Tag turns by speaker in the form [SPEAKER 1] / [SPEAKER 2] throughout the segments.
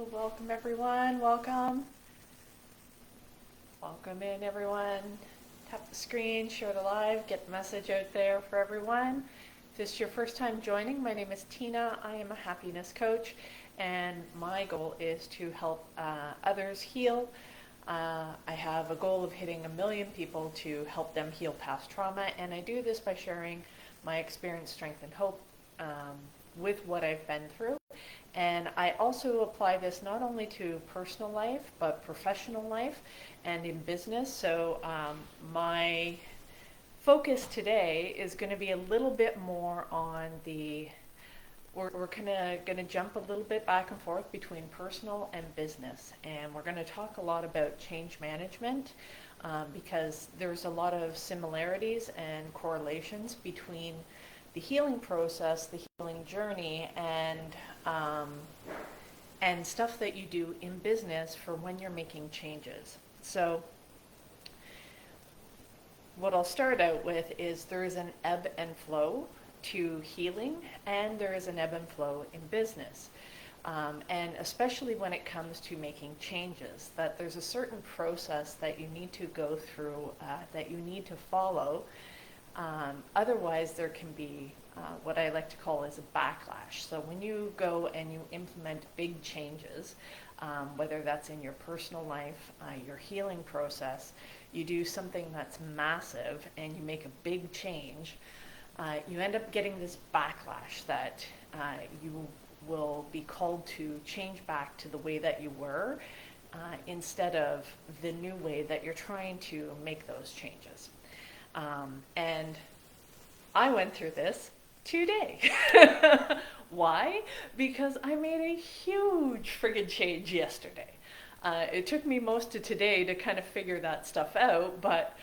[SPEAKER 1] Hello, welcome everyone. Welcome. Welcome in everyone. Tap the screen, share the live, get the message out there for everyone. If this is your first time joining, my name is Tina. I am a happiness coach, and my goal is to help others heal. I have a goal of hitting 1 million people to help them heal past trauma, and I do this by sharing my experience, strength, and hope with what I've been through. And I also apply this not only to personal life, but professional life and in business. So my focus today is going to be a little bit more on we're kind of going to jump a little bit back and forth between personal and business. And we're going to talk a lot about change management because there's a lot of similarities and correlations between the healing process, the healing journey, and stuff that you do in business for when you're making changes. So what I'll start out with is there is an ebb and flow to healing, and there is an ebb and flow in business. And especially when it comes to making changes, that there's a certain process that you need to go through, that you need to follow. Otherwise, there can be what I like to call as a backlash. So when you go and you implement big changes, whether that's in your personal life, your healing process, you do something that's massive and you make a big change, you end up getting this backlash that you will be called to change back to the way that you were instead of the new way that you're trying to make those changes. And I went through this today. Why? Because I made a huge friggin' change yesterday. It took me most of today to kind of figure that stuff out, but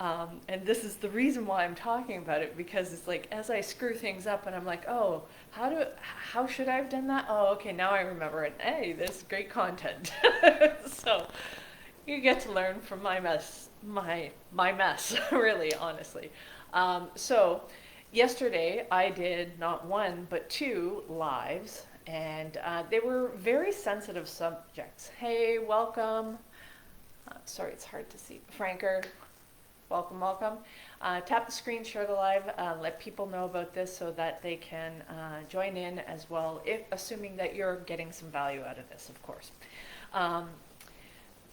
[SPEAKER 1] and this is the reason why I'm talking about it, because it's like as I screw things up and I'm like, oh, how should I have done that? Oh, okay, now I remember it. Hey, this is great content. So you get to learn from my mess, my mess, really, honestly. So yesterday I did not one but two lives, and they were very sensitive subjects. Hey, welcome. Sorry, it's hard to see. Franker, welcome, welcome. Tap the screen, share the live, let people know about this so that they can join in as well, assuming that you're getting some value out of this, of course.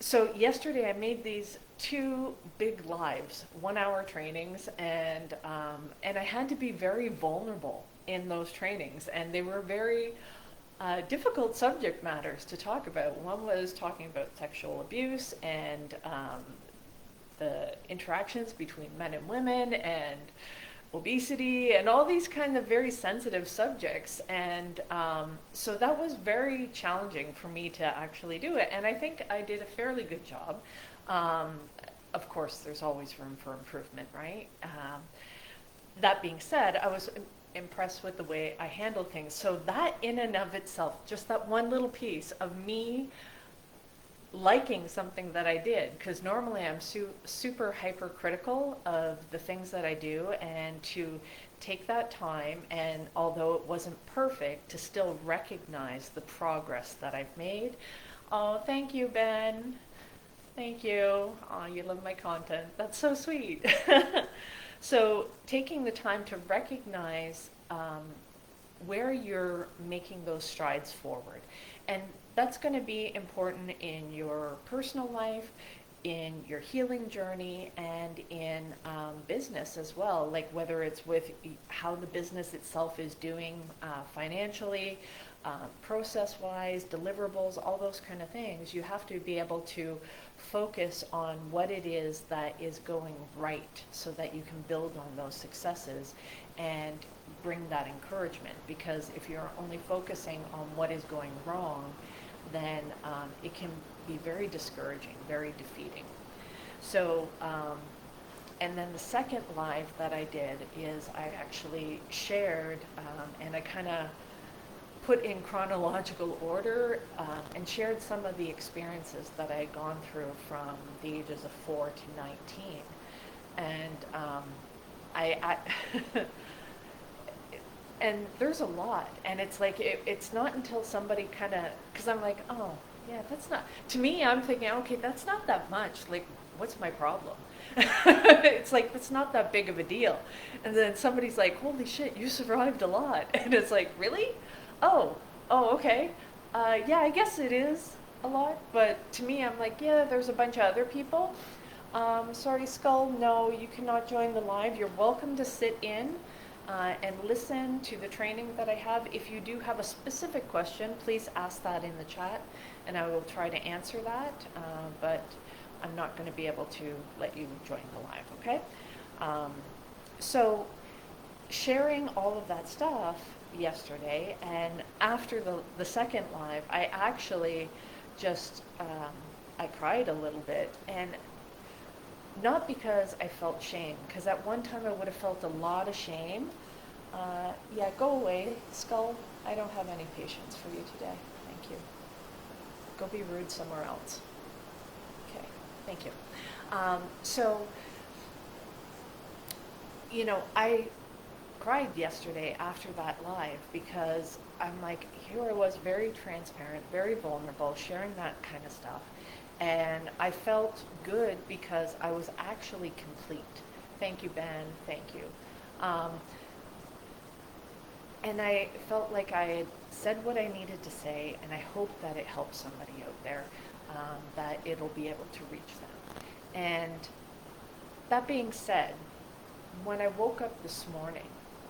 [SPEAKER 1] So yesterday I made these two big lives, 1-hour trainings, and I had to be very vulnerable in those trainings, and they were very difficult subject matters to talk about. One was talking about sexual abuse and the interactions between men and women and obesity and all these kind of very sensitive subjects, and so that was very challenging for me to actually do it, and I think I did a fairly good job. Of course, there's always room for improvement, right? That being said, I was impressed with the way I handled things. So that in and of itself, just that one little piece of me liking something that I did, because normally I'm super hypercritical of the things that I do, and to take that time, and although it wasn't perfect, to still recognize the progress that I've made. Oh, thank you, Ben. Thank you. Oh, you love my content. That's so sweet. So taking the time to recognize where you're making those strides forward. And that's going to be important in your personal life, in your healing journey, and in business as well. Like whether it's with how the business itself is doing financially, process-wise, deliverables, all those kind of things. You have to be able to focus on what it is that is going right so that you can build on those successes and bring that encouragement. Because if you're only focusing on what is going wrong, then it can be very discouraging, very defeating. So, and then the second live that I did is I actually shared, and I kind of put in chronological order and shared some of the experiences that I had gone through from the ages of 4 to 19. And I And there's a lot, and it's like it's not until somebody kind of, because I'm like, oh yeah, that's not, to me I'm thinking, okay, that's not that much, like what's my problem? It's like that's not that big of a deal. And then somebody's like, holy shit, you survived a lot. And it's like, really? Oh, oh, okay. Yeah, I guess it is a lot, but to me I'm like, yeah, there's a bunch of other people. Sorry, Skull, no, you cannot join the live. You're welcome to sit in and listen to the training that I have. If you do have a specific question, please ask that in the chat, and I will try to answer that, but I'm not going to be able to let you join the live, okay? So sharing all of that stuff yesterday, and after the second live, I actually just, I cried a little bit, and not because I felt shame, because at one time I would have felt a lot of shame. Yeah, go away, Skull. I don't have any patience for you today. Thank you. Go be rude somewhere else. Okay, thank you. So, you know, I cried yesterday after that live because I'm like, here I was, very transparent, very vulnerable, sharing that kind of stuff. And I felt good because I was actually complete. Thank you, Ben. Thank you. And I felt like I had said what I needed to say, and I hope that it helps somebody out there, that it'll be able to reach them. And that being said, when I woke up this morning,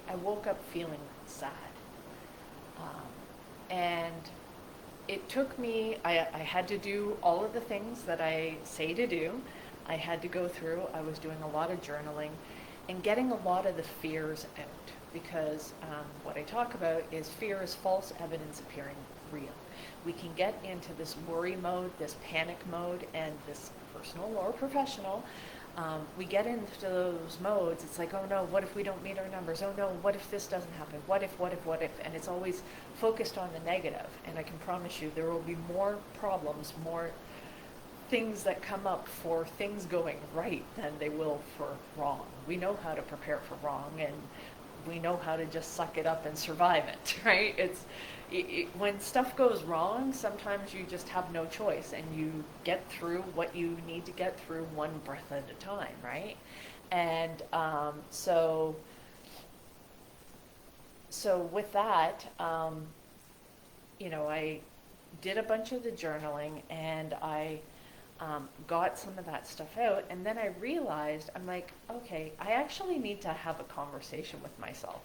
[SPEAKER 1] I woke up feeling sad. And it took me, I had to do all of the things that I say to do. I had to go through, I was doing a lot of journaling and getting a lot of the fears out, because what I talk about is fear is false evidence appearing real. We can get into this worry mode, this panic mode, and this personal or professional. We get into those modes. It's like, oh no, what if we don't meet our numbers? Oh no, what if this doesn't happen? What if, what if, what if? And it's always focused on the negative. And I can promise you there will be more problems, more things that come up for things going right than they will for wrong. We know how to prepare for wrong, and we know how to just suck it up and survive it, right? When stuff goes wrong, sometimes you just have no choice, and you get through what you need to get through one breath at a time, right? And so with that, you know, I did a bunch of the journaling, and I got some of that stuff out, and then I realized, I'm like, okay, I actually need to have a conversation with myself.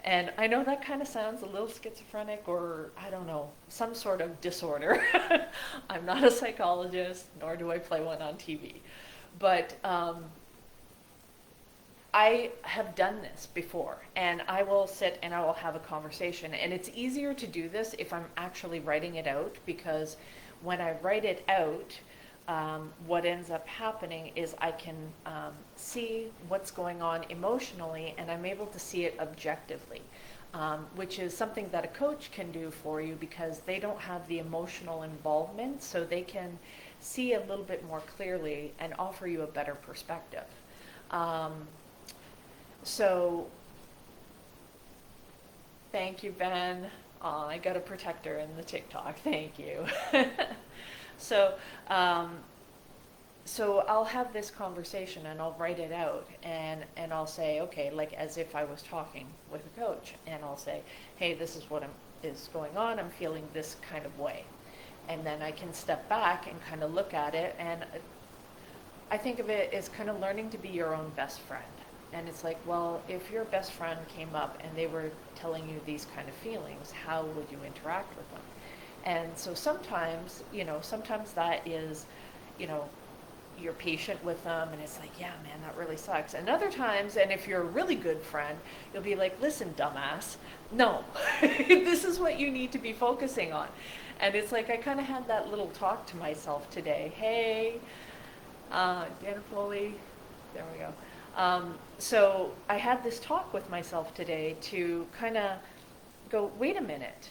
[SPEAKER 1] And I know that kind of sounds a little schizophrenic, or I don't know, some sort of disorder. I'm not a psychologist, nor do I play one on TV. But I have done this before, and I will sit and I will have a conversation. And it's easier to do this if I'm actually writing it out, because when I write it out, what ends up happening is I can see what's going on emotionally, and I'm able to see it objectively, which is something that a coach can do for you, because they don't have the emotional involvement, so they can see a little bit more clearly and offer you a better perspective. So thank you, Ben. I got a protector in the TikTok. Thank you. So, so I'll have this conversation, and I'll write it out, and I'll say, okay, like as if I was talking with a coach, and I'll say, hey, this is what is going on. I'm feeling this kind of way. And then I can step back and kind of look at it, and I think of it as kind of learning to be your own best friend. And it's like, well, if your best friend came up and they were telling you these kind of feelings, how would you interact with them? And so sometimes, you know, sometimes that is, you know, you're patient with them, and it's like, yeah, man, that really sucks. And other times, and if you're a really good friend, you'll be like, listen, dumbass, no, this is what you need to be focusing on. And it's like, I kind of had that little talk to myself today. Hey, Dana Foley, there we go. So I had this talk with myself today to kind of go, wait a minute,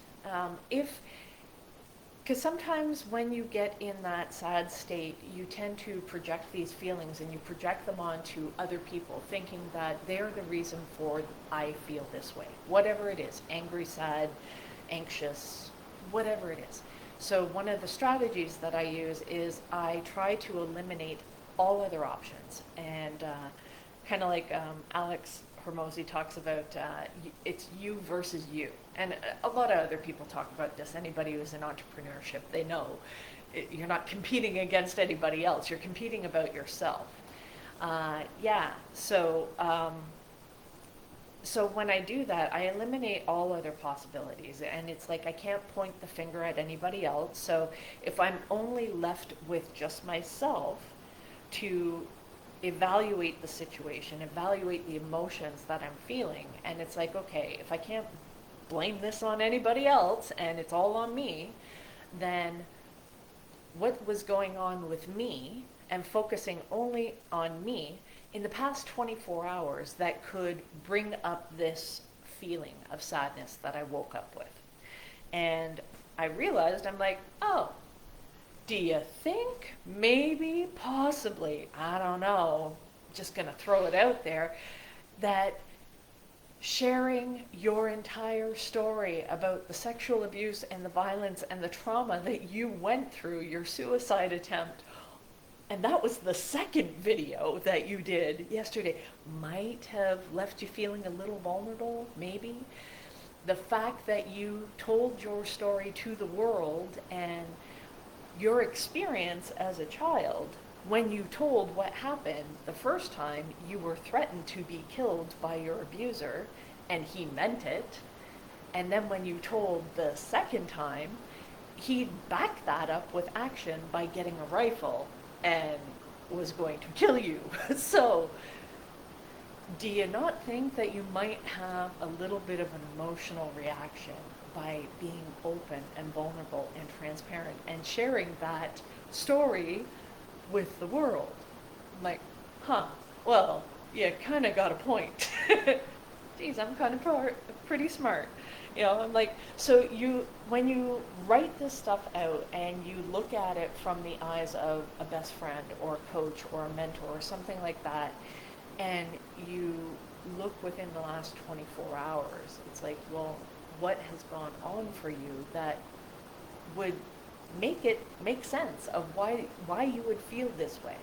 [SPEAKER 1] Because sometimes when you get in that sad state, you tend to project these feelings and you project them onto other people, thinking that they're the reason for I feel this way. Whatever it is, angry, sad, anxious, whatever it is. So one of the strategies that I use is I try to eliminate all other options. And kind of like Alex Hormozy talks about, it's you versus you. And a lot of other people talk about this. Anybody who's in entrepreneurship, they know you're not competing against anybody else. You're competing about yourself. Yeah, so when I do that, I eliminate all other possibilities. And it's like I can't point the finger at anybody else. So if I'm only left with just myself to evaluate the situation, evaluate the emotions that I'm feeling, and it's like, okay, if I can't blame this on anybody else and it's all on me, then what was going on with me and focusing only on me in the past 24 hours that could bring up this feeling of sadness that I woke up with. And I realized, I'm like, oh, do you think maybe, possibly, I don't know, just going to throw it out there, that sharing your entire story about the sexual abuse and the violence and the trauma that you went through, your suicide attempt, and that was the second video that you did yesterday, might have left you feeling a little vulnerable, maybe? The fact that you told your story to the world and your experience as a child, when you told what happened the first time, you were threatened to be killed by your abuser, and he meant it. And then when you told the second time, he backed that up with action by getting a rifle and was going to kill you. So, do you not think that you might have a little bit of an emotional reaction by being open and vulnerable and transparent and sharing that story with the world? I'm like, well, you kind of got a point. Geez, I'm kind of pretty smart. You know, I'm like, so when you write this stuff out and you look at it from the eyes of a best friend or a coach or a mentor or something like that, and you look within the last 24 hours, it's like, well, what has gone on for you that would make sense of why you would feel this way?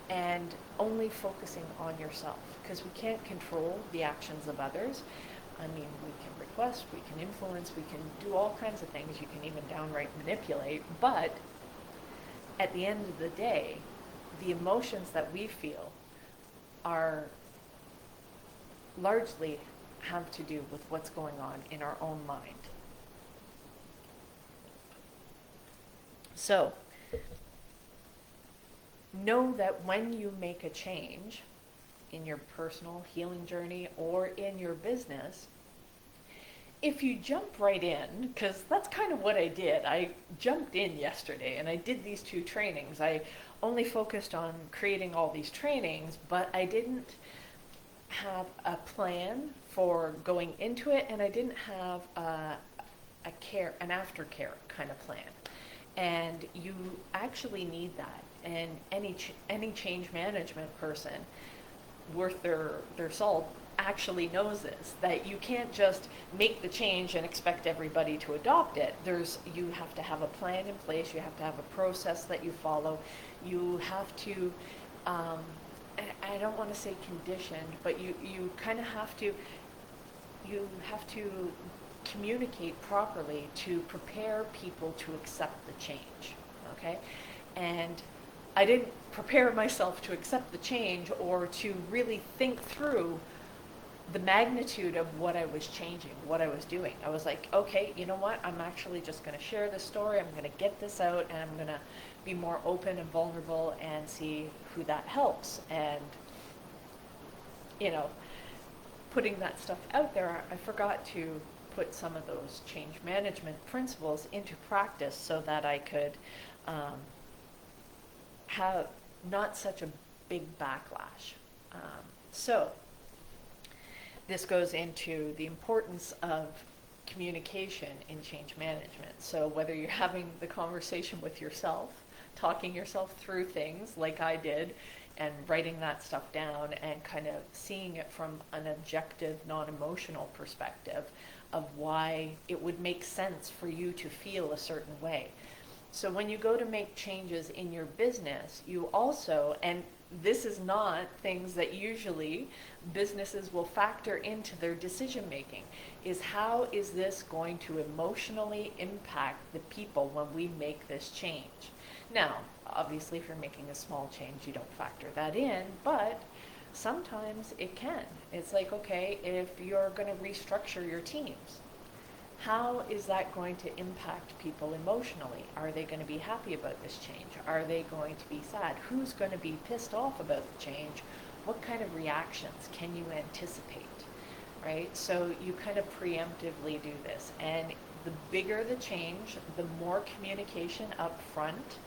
[SPEAKER 1] And only focusing on yourself, because we can't control the actions of others. I mean, we can request, we can influence, we can do all kinds of things. You can even downright manipulate. But at the end of the day, the emotions that we feel are largely have to do with what's going on in our own mind. So, know that when you make a change in your personal healing journey or in your business, if you jump right in, because that's kind of what I did. I jumped in yesterday and I did these 2 trainings. I only focused on creating all these trainings, but I didn't have a plan for going into it, and I didn't have an aftercare kind of plan. And you actually need that. And any change management person worth their salt actually knows this, that you can't just make the change and expect everybody to adopt it. You have to have a plan in place, you have to have a process that you follow, you have to, I don't want to say conditioned, but you kind of have to communicate properly to prepare people to accept the change, okay? And I didn't prepare myself to accept the change or to really think through the magnitude of what I was changing, what I was doing. I was like, okay, you know what? I'm actually just going to share this story. I'm going to get this out, and I'm going to be more open and vulnerable and see who that helps. And, you know, putting that stuff out there, I forgot to put some of those change management principles into practice so that I could have not such a big backlash. So this goes into the importance of communication in change management. So whether you're having the conversation with yourself, talking yourself through things like I did, and writing that stuff down and kind of seeing it from an objective, non-emotional perspective of why it would make sense for you to feel a certain way. So when you go to make changes in your business, you also, and this is not things that usually businesses will factor into their decision making, is how is this going to emotionally impact the people when we make this change? Now, obviously, if you're making a small change, you don't factor that in, but sometimes it can. It's like, okay, if you're going to restructure your teams, how is that going to impact people emotionally? Are they going to be happy about this change? Are they going to be sad? Who's going to be pissed off about the change? What kind of reactions can you anticipate, right? So you kind of preemptively do this. And the bigger the change, the more communication up front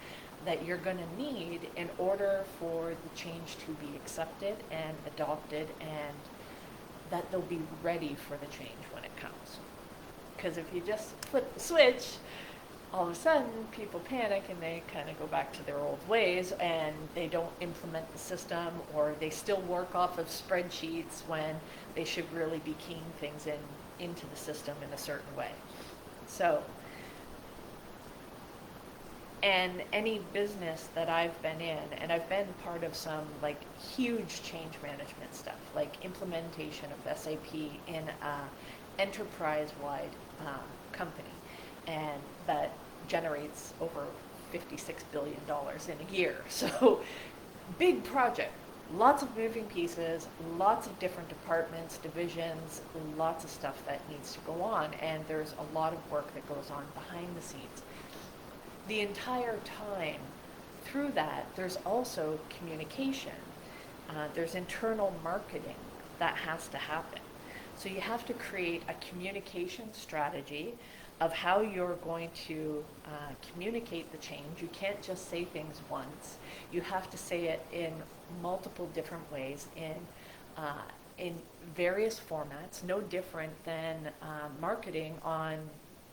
[SPEAKER 1] that you're going to need in order for the change to be accepted and adopted, and that they'll be ready for the change when it comes. Because if you just flip the switch, all of a sudden people panic and they kind of go back to their old ways, and they don't implement the system, or they still work off of spreadsheets when they should really be keying things into the system in a certain way. So, and any business that I've been in, and I've been part of some like huge change management stuff, like implementation of SAP in a enterprise-wide company, and that generates over $56 billion in a year. So big project, lots of moving pieces, lots of different departments, divisions, lots of stuff that needs to go on, and there's a lot of work that goes on behind the scenes. The entire time through that, there's also communication. There's internal marketing that has to happen. So you have to create a communication strategy of how you're going to communicate the change. You can't just say things once. You have to say it in multiple different ways, in various formats, no different than marketing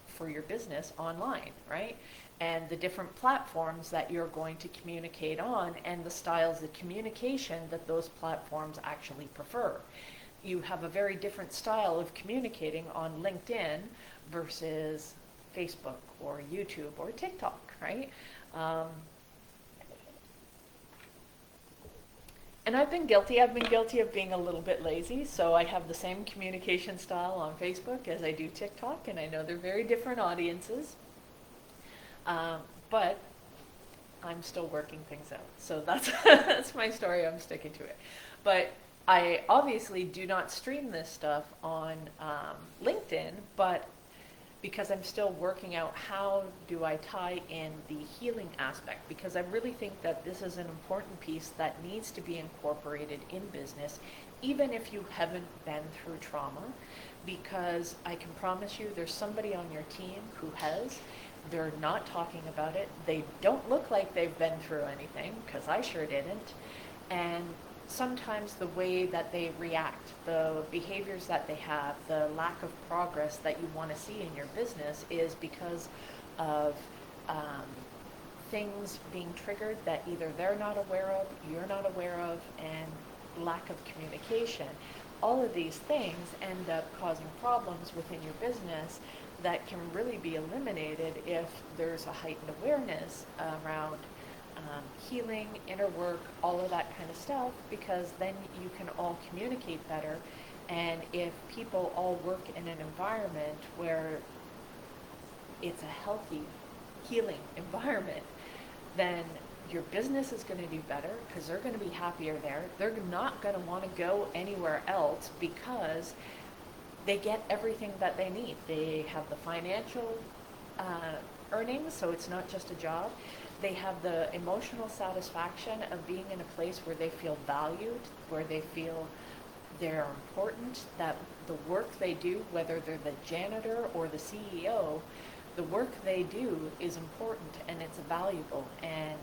[SPEAKER 1] for your business online, right? And the different platforms that you're going to communicate on, and the styles of communication that those platforms actually prefer. You have a very different style of communicating on LinkedIn versus Facebook or YouTube or TikTok, right? And I've been guilty of being a little bit lazy, so I have the same communication style on Facebook as I do TikTok, and I know they're very different audiences. But I'm still working things out. So that's my story. I'm sticking to it. But I obviously do not stream this stuff on LinkedIn, but because I'm still working out how do I tie in the healing aspect, because I really think that this is an important piece that needs to be incorporated in business, even if you haven't been through trauma, because I can promise you there's somebody on your team who has. They're not talking about it. They don't look like they've been through anything, because I sure didn't. And sometimes the way that they react, the behaviors that they have, the lack of progress that you want to see in your business is because of things being triggered that either they're not aware of, you're not aware of, and lack of communication. All of these things end up causing problems within your business that can really be eliminated if there's a heightened awareness around healing, inner work, all of that kind of stuff, because then you can all communicate better. And if people all work in an environment where it's a healthy, healing environment, then your business is going to do better because they're going to be happier there. They're not going to want to go anywhere else because they get everything that they need. They have the financial earnings, so it's not just a job. They have the emotional satisfaction of being in a place where they feel valued, where they feel they're important, that the work they do, whether they're the janitor or the CEO, the work they do is important and it's valuable, and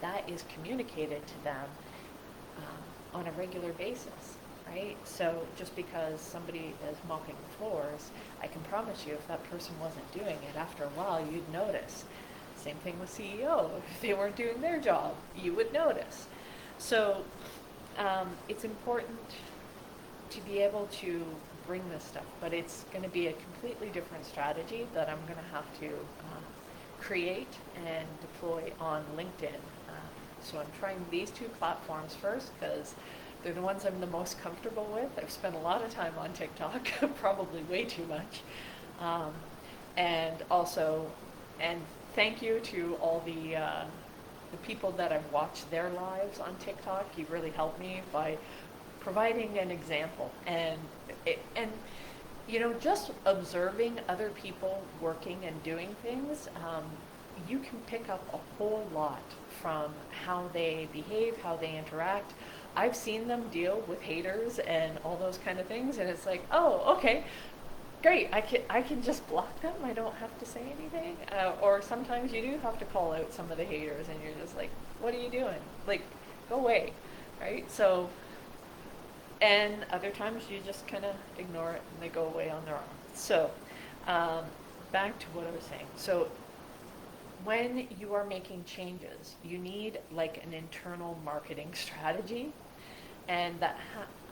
[SPEAKER 1] that is communicated to them on a regular basis. right? So just because somebody is mopping the floors, I can promise you if that person wasn't doing it, after a while you'd notice. Same thing with CEO. If they weren't doing their job, you would notice. So it's important to be able to bring this stuff, but it's going to be a completely different strategy that I'm going to have to create and deploy on LinkedIn. So I'm trying these two platforms first because they're the ones I'm the most comfortable with. I've spent a lot of time on TikTok, probably way too much. And also, and thank you to all the people that I've watched their lives on TikTok. You really helped me by providing an example. And just observing other people working and doing things, you can pick up a whole lot from how they behave, how they interact. I've seen them deal with haters and all those kind of things, and it's like, oh, okay, great. I can just block them. I don't have to say anything. Or sometimes you do have to call out some of the haters, and you're just like, what are you doing? Like, go away, right? So, and other times you just kind of ignore it and they go away on their own. So, back to what I was saying. So, when you are making changes, you need like an internal marketing strategy. And that,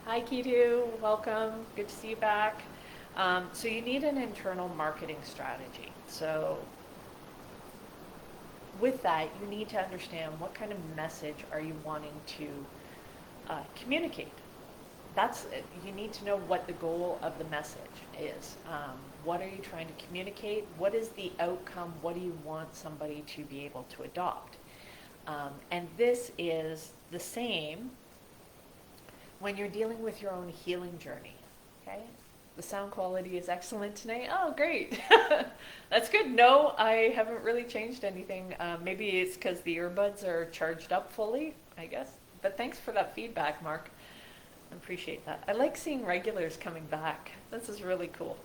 [SPEAKER 1] hi Kitu, welcome, good to see you back. So you need an internal marketing strategy. So with that, you need to understand what kind of message are you wanting to communicate. You need to know what the goal of the message is. What are you trying to communicate? What is the outcome? What do you want somebody to be able to adopt? And this is the same when you're dealing with your own healing journey, okay? The sound quality is excellent tonight. Oh, great. That's good. No, I haven't really changed anything. Maybe it's because the earbuds are charged up fully, I guess. But thanks for that feedback, Mark. I appreciate that. I like seeing regulars coming back. This is really cool.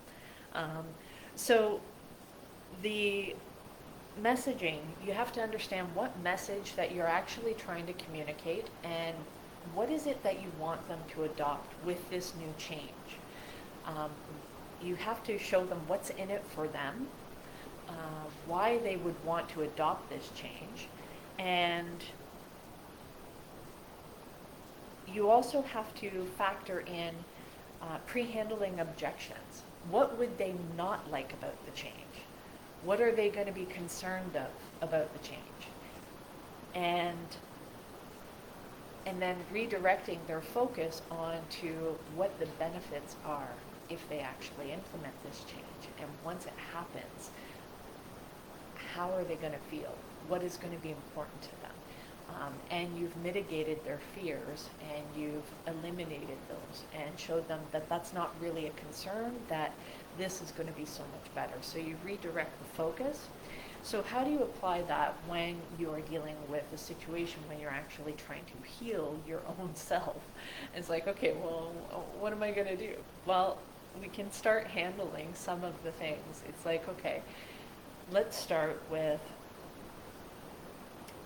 [SPEAKER 1] So the messaging, you have to understand what message that you're actually trying to communicate and what is it that you want them to adopt with this new change. You have to show them what's in it for them, why they would want to adopt this change, and you also have to factor in pre-handling objections. What would they not like about the change? What are they going to be concerned of about the change? And then redirecting their focus onto what the benefits are if they actually implement this change. And once it happens, how are they going to feel? What is going to be important to them? And you've mitigated their fears and you've eliminated those and showed them that that's not really a concern, that this is going to be so much better. So you redirect the focus. So how do you apply that when you're dealing with a situation when you're actually trying to heal your own self? It's like, okay, well, what am I going to do? Well, we can start handling some of the things. It's like, okay, let's start with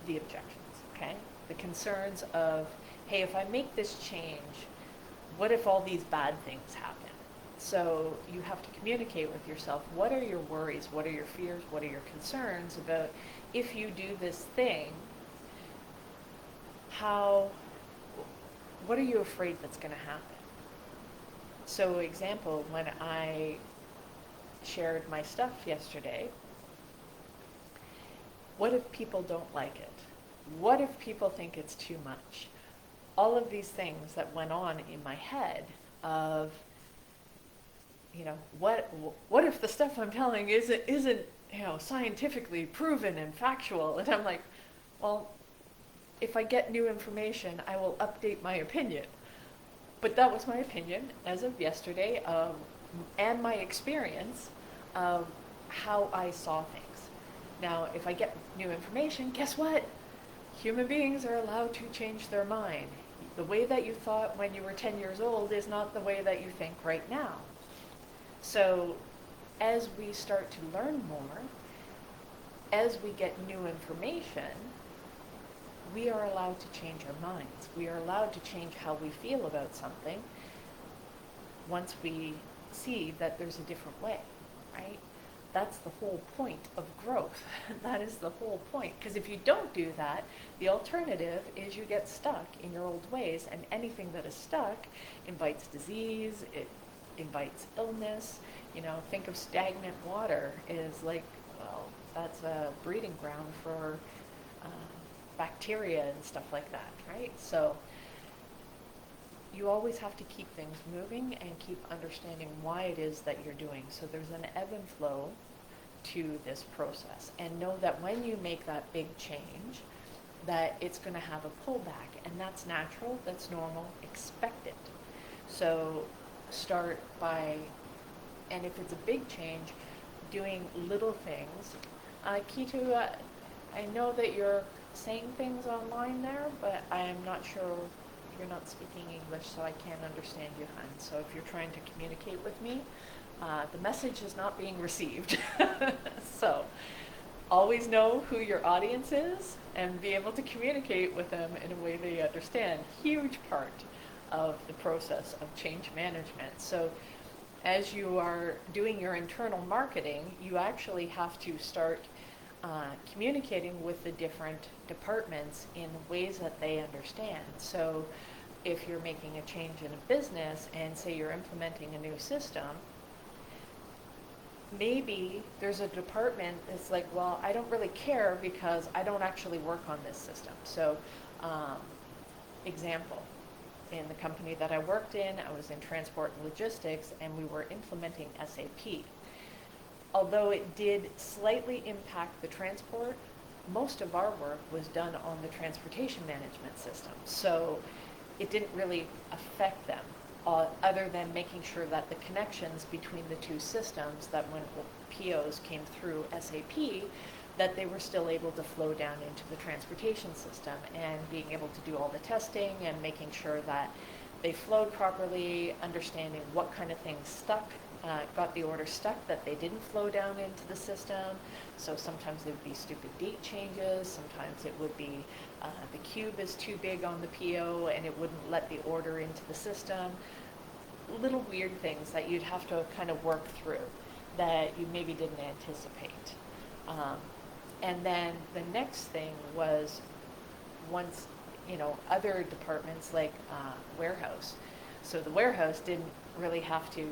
[SPEAKER 1] the objections, okay? The concerns of, hey, if I make this change, what if all these bad things happen? So you have to communicate with yourself, what are your worries, what are your fears, what are your concerns about if you do this thing, what are you afraid that's going to happen? So example, when I shared my stuff yesterday, what if people don't like it? What if people think it's too much? All of these things that went on in my head of, what if the stuff I'm telling isn't scientifically proven and factual? And I'm like, well, if I get new information, I will update my opinion. But that was my opinion as of yesterday, and my experience of how I saw things. Now, if I get new information, guess what? Human beings are allowed to change their mind. The way that you thought when you were 10 years old is not the way that you think right now. So as we start to learn more, as we get new information, we are allowed to change our minds. We are allowed to change how we feel about something. once we see that there's a different way, right? That's the whole point of growth. That is the whole point. Because if you don't do that, the alternative is you get stuck in your old ways, and anything that is stuck invites disease, it invites illness. You know, think of stagnant water is like, well, that's a breeding ground for uh, bacteria and stuff like that, right? So you always have to keep things moving and keep understanding why it is that you're doing. So there's an ebb and flow to this process. And know that when you make that big change, that it's going to have a pullback. And that's natural, that's normal, expect it. So start by, and if it's a big change, doing little things. Kitu, I know that you're saying things online there, but I am not sure. You're not speaking English, so I can't understand you, hon. So if you're trying to communicate with me, the message is not being received. So always know who your audience is and be able to communicate with them in a way they understand. Huge part of the process of change management. So as you are doing your internal marketing, you actually have to start communicating with the different departments in ways that they understand. So if you're making a change in a business and say you're implementing a new system, maybe there's a department that's like, well, I don't really care because I don't actually work on this system. So example, in the company that I worked in, I was in transport and logistics, and we were implementing SAP. Although it did slightly impact the transport, most of our work was done on the transportation management system. So it didn't really affect them, other than making sure that the connections between the two systems, that when POs came through SAP, that they were still able to flow down into the transportation system, and being able to do all the testing and making sure that they flowed properly, understanding what kind of things stuck, got the order stuck that they didn't flow down into the system. So sometimes it would be stupid date changes, sometimes it would be the cube is too big on the PO and it wouldn't let the order into the system. Little weird things that you'd have to kind of work through that you maybe didn't anticipate. And then the next thing was, once, you know, other departments like warehouse. So the warehouse didn't really have to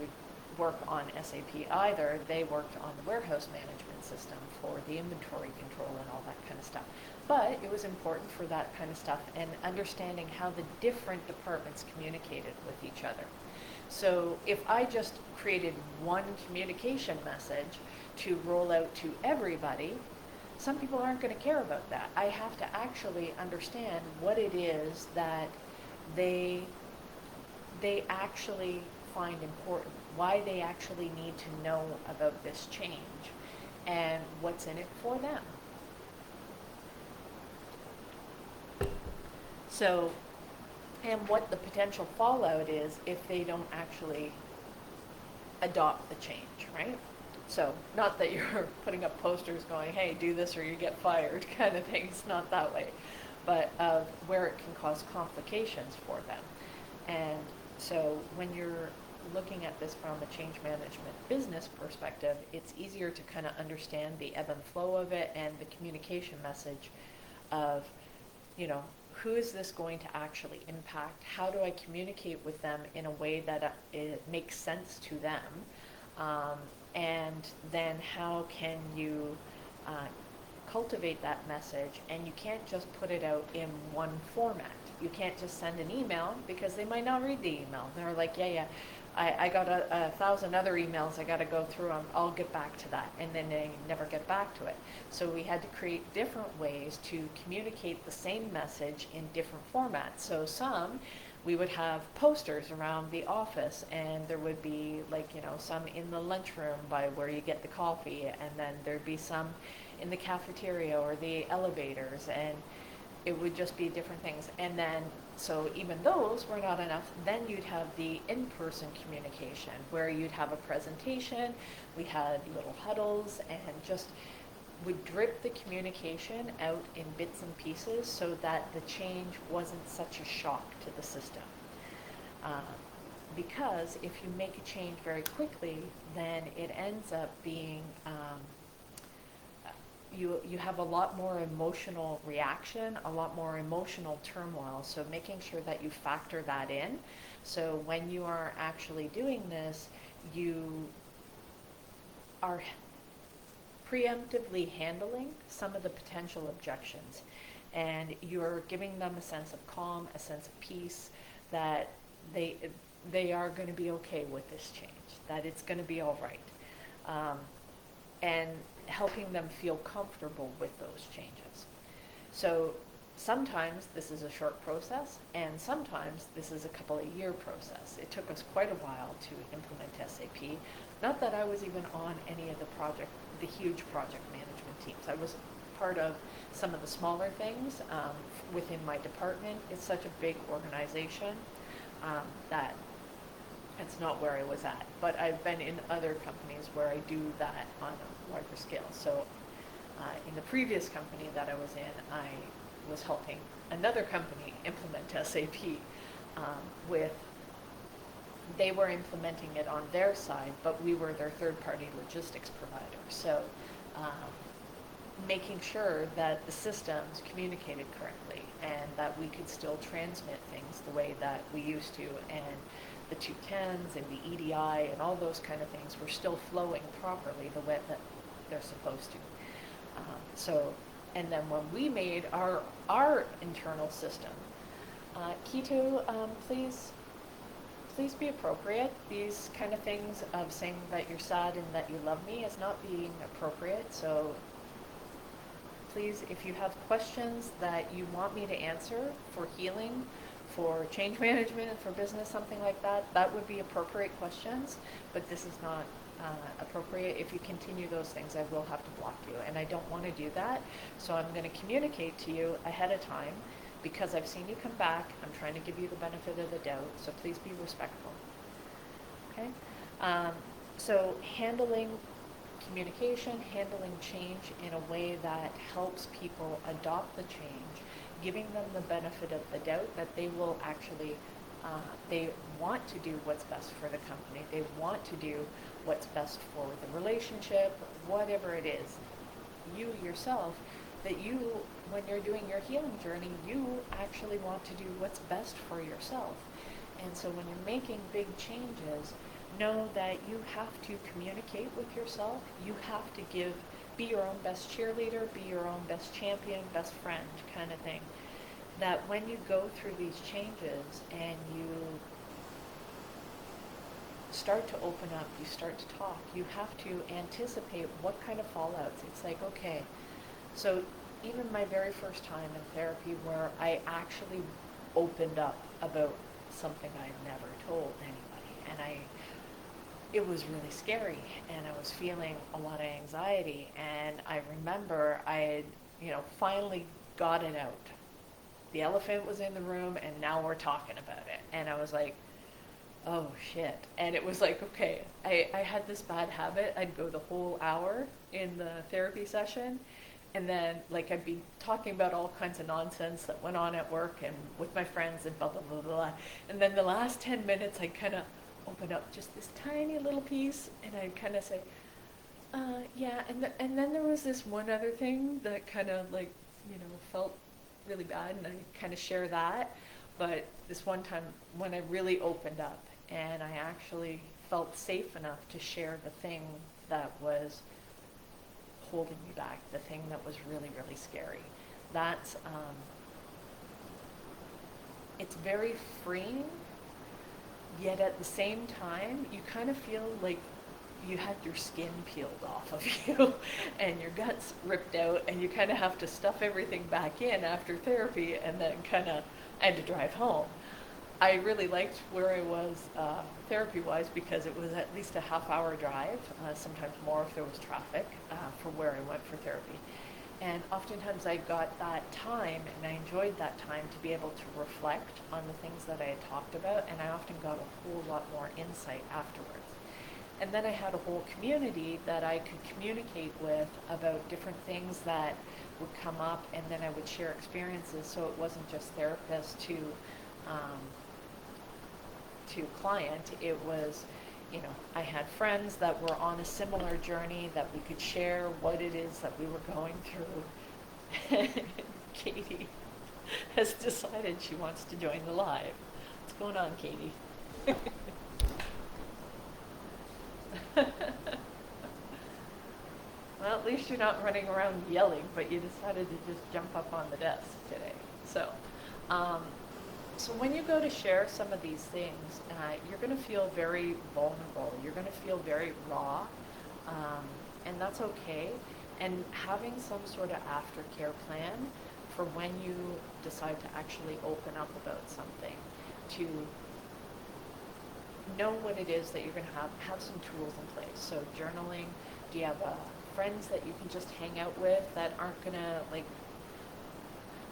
[SPEAKER 1] work on SAP either. They worked on the warehouse management system for the inventory control and all that kind of stuff. But it was important for that kind of stuff and understanding how the different departments communicated with each other. So if I just created one communication message to roll out to everybody, some people aren't going to care about that. I have to actually understand what it is that they actually find important, why they actually need to know about this change, and what's in it for them. So, and what the potential fallout is if they don't actually adopt the change, right? So, not that you're putting up posters going, hey, do this or you get fired kind of thing. It's not that way. But of where it can cause complications for them. And so when you're looking at this from a change management business perspective, it's easier to kind of understand the ebb and flow of it and the communication message of, you know, who is this going to actually impact? How do I communicate with them in a way that it makes sense to them? And then how can you cultivate that message? And you can't just put it out in one format. You can't just send an email because they might not read the email. They're like, yeah, I got a 1,000 other emails, I got to go through them, I'll get back to that. And then they never get back to it. So we had to create different ways to communicate the same message in different formats. So some, we would have posters around the office, and there would be, like, you know, some in the lunchroom by where you get the coffee, and then there'd be some in the cafeteria or the elevators, and it would just be different things. And then, so even those were not enough, then you'd have the in-person communication where you'd have a presentation, we had little huddles, and just would drip the communication out in bits and pieces so that the change wasn't such a shock to the system. because if you make a change very quickly, then it ends up being you have a lot more emotional reaction, a lot more emotional turmoil. So making sure that you factor that in. So when you are actually doing this, you are preemptively handling some of the potential objections. And you're giving them a sense of calm, a sense of peace, that they, they are going to be okay with this change, that it's going to be all right. And helping them feel comfortable with those changes. So sometimes this is a short process, and sometimes this is a couple of year process. It took us quite a while to implement SAP. Not that I was even on any of the huge project management teams. I was part of some of the smaller things within my department. It's such a big organization that it's not where I was at. But I've been in other companies where I do that on a larger scale. So in the previous company that I was in, I was helping another company implement SAP they were implementing it on their side, but we were their third-party logistics provider. So making sure that the systems communicated correctly and that we could still transmit things the way that we used to, and the 210s and the EDI and all those kind of things were still flowing properly the way that they're supposed to. And then when we made our internal system, Keto, please be appropriate. These kind of things of saying that you're sad and that you love me is not being appropriate. So please, if you have questions that you want me to answer for healing, for change management, for business, something like that, that would be appropriate questions, but this is not appropriate. If you continue those things, I will have to block you, and I don't want to do that. So I'm going to communicate to you ahead of time, because I've seen you come back. I'm trying to give you the benefit of the doubt, so please be respectful. Okay? So handling communication, handling change in a way that helps people adopt the change, giving them the benefit of the doubt that they will actually, they want to do what's best for the company. They want to do what's best for the relationship, whatever it is. You yourself, that you, when you're doing your healing journey, you actually want to do what's best for yourself. And so when you're making big changes, know that you have to communicate with yourself. You have to be your own best cheerleader, be your own best champion, best friend kind of thing. That when you go through these changes and you start to open up, you start to talk, you have to anticipate what kind of fallouts. It's like, okay, so even my very first time in therapy where I actually opened up about something I'd never told anybody, and it was really scary, and I was feeling a lot of anxiety, and I remember I had, finally got it out. The elephant was in the room, and now we're talking about it. And I was like, oh shit. And it was like, okay, I had this bad habit. I'd go the whole hour in the therapy session, and then I'd be talking about all kinds of nonsense that went on at work and with my friends and blah, blah, blah, blah. And then the last 10 minutes, I'd kind of open up just this tiny little piece, and I'd kind of say, yeah, and then there was this one other thing that kind of felt really bad, and I kind of share that. But this one time when I really opened up and I actually felt safe enough to share the thing that was holding me back, the thing that was really, really scary, that's, it's very freeing, yet at the same time, you kind of feel like you had your skin peeled off of you and your guts ripped out, and you kind of have to stuff everything back in after therapy, and then I had to drive home. I really liked where I was therapy-wise, because it was at least a half-hour drive, sometimes more if there was traffic, for where I went for therapy. And oftentimes I got that time, and I enjoyed that time to be able to reflect on the things that I had talked about, and I often got a whole lot more insight afterwards. And then I had a whole community that I could communicate with about different things that would come up, and then I would share experiences, so it wasn't just therapists to to client. It was, I had friends that were on a similar journey that we could share what it is that we were going through. Katie has decided she wants to join the live. What's going on, Katie? Well, at least you're not running around yelling, but you decided to just jump up on the desk today. Um, so when you go to share some of these things, you're going to feel very vulnerable. You're going to feel very raw, and that's okay. And having some sort of aftercare plan for when you decide to actually open up about something, to know what it is that you're going to have some tools in place. So journaling, do you have friends that you can just hang out with that aren't going to like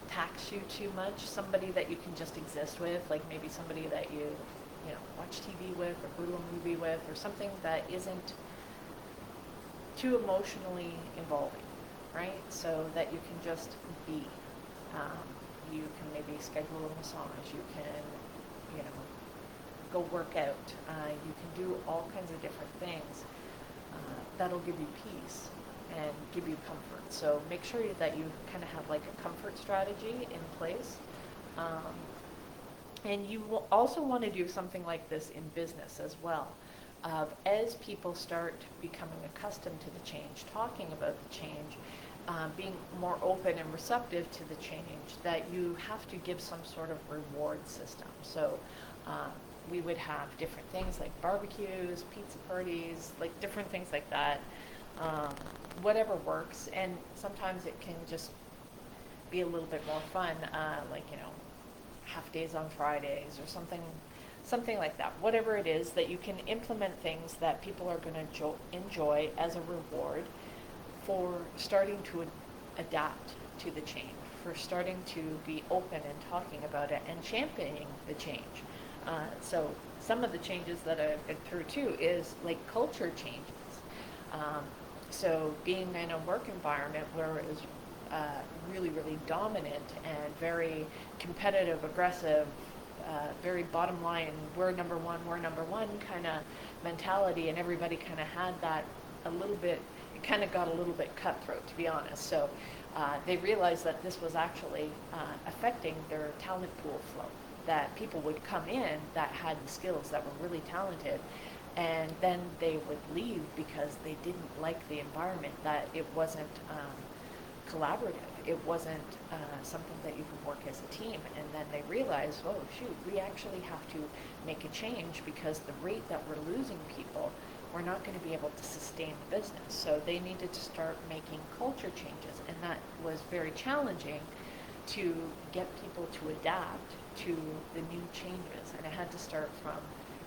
[SPEAKER 1] tax you too much? Somebody that you can just exist with, like maybe somebody that you watch TV with or go to a movie with, or something that isn't too emotionally involving, right? So that you can just be. You can maybe schedule a massage. You can, go work out. You can do all kinds of different things that'll give you peace and give you comfort. So make sure that you kind of have like a comfort strategy in place. And you will also want to do something like this in business as well. As people start becoming accustomed to the change, talking about the change, being more open and receptive to the change, that you have to give some sort of reward system. So we would have different things like barbecues, pizza parties, like different things like that, whatever works. And sometimes it can just be a little bit more fun, like, half days on Fridays or something like that. Whatever it is, that you can implement things that people are going to enjoy as a reward for starting to adapt to the change, for starting to be open and talking about it and championing the change. So some of the changes that I've been through too is like culture changes. So being in a work environment where it was really, really dominant and very competitive, aggressive, very bottom line, we're number one kind of mentality, and everybody kind of had that a little bit, it kind of got a little bit cutthroat, to be honest. So they realized that this was actually affecting their talent pool flow, that people would come in that had the skills, that were really talented, and then they would leave because they didn't like the environment, that it wasn't collaborative. It wasn't something that you could work as a team. And then they realized, oh shoot, we actually have to make a change, because the rate that we're losing people, we're not going to be able to sustain the business. So they needed to start making culture changes, and that was very challenging to get people to adapt to the new changes. And it had to start from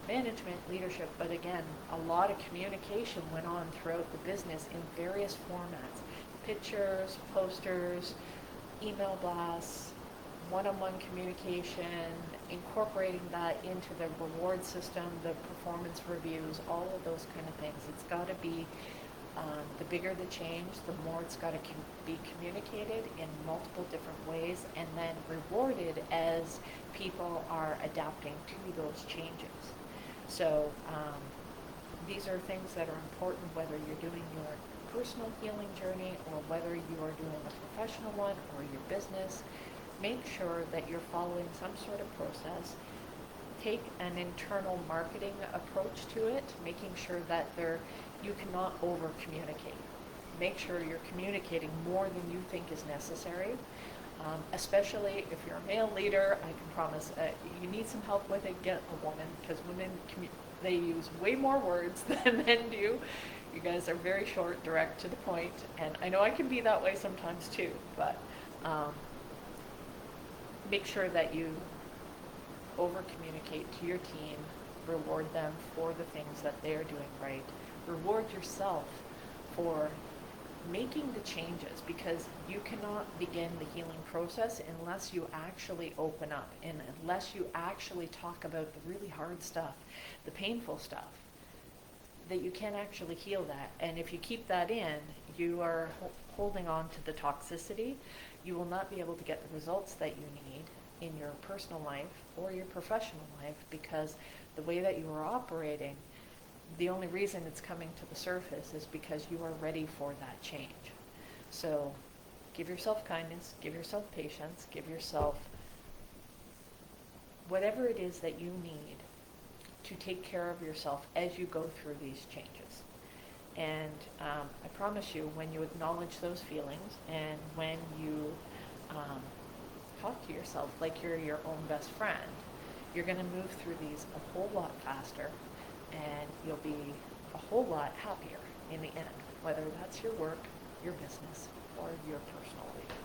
[SPEAKER 1] management, leadership, but again, a lot of communication went on throughout the business in various formats. Pictures, posters, email blasts, one-on-one communication, incorporating that into the reward system, the performance reviews, all of those kind of things. It's got to be, the bigger the change, the more it's got to be communicated in multiple different ways, and then rewarded as people are adapting to those changes. So these are things that are important, whether you're doing your personal healing journey or whether you are doing a professional one or your business. Make sure that you're following some sort of process. Take an internal marketing approach to it, making sure that you cannot over communicate. Make sure you're communicating more than you think is necessary. Especially if you're a male leader, I can promise you need some help with it, get a woman, because women, they use way more words than men do. You guys are very short, direct, to the point, and I know I can be that way sometimes too, but make sure that you over-communicate to your team, reward them for the things that they're doing right, reward yourself for making the changes, because you cannot begin the healing process unless you actually open up and unless you actually talk about the really hard stuff, the painful stuff, that you can actually heal that. And if you keep that in, you are holding on to the toxicity. You will not be able to get the results that you need, in your personal life or your professional life, because the way that you are operating, the only reason it's coming to the surface is because you are ready for that change. So give yourself kindness, give yourself patience, give yourself whatever it is that you need to take care of yourself as you go through these changes. And I promise you, when you acknowledge those feelings and when you talk to yourself like you're your own best friend, you're going to move through these a whole lot faster, and you'll be a whole lot happier in the end, whether that's your work, your business, or your personal life.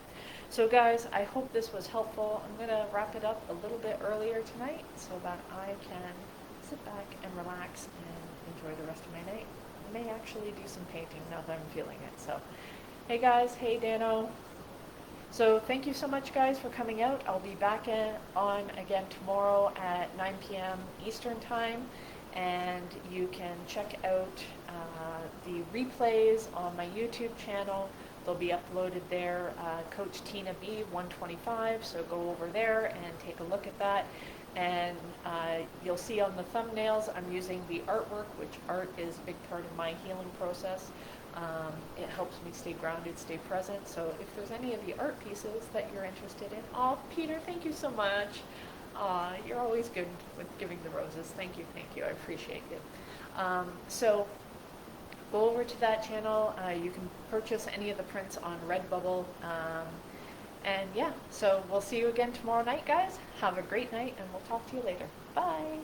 [SPEAKER 1] So guys, I hope this was helpful. I'm going to wrap it up a little bit earlier tonight so that I can sit back and relax and enjoy the rest of my night. I may actually do some painting now that I'm feeling it. So, hey guys, hey Dano. So thank you so much guys for coming out. I'll be back on again tomorrow at 9 p.m. Eastern time, and you can check out the replays on my YouTube channel. They'll be uploaded there, Coach Tina B 125, so go over there and take a look at that. And you'll see on the thumbnails I'm using the artwork, which art is a big part of my healing process. It helps me stay grounded, stay present. So if there's any of the art pieces that you're interested in, oh, Peter, thank you so much. You're always good with giving the roses. Thank you, I appreciate you. So go over to that channel. You can purchase any of the prints on Redbubble. And yeah, so we'll see you again tomorrow night, guys. Have a great night, and we'll talk to you later. Bye.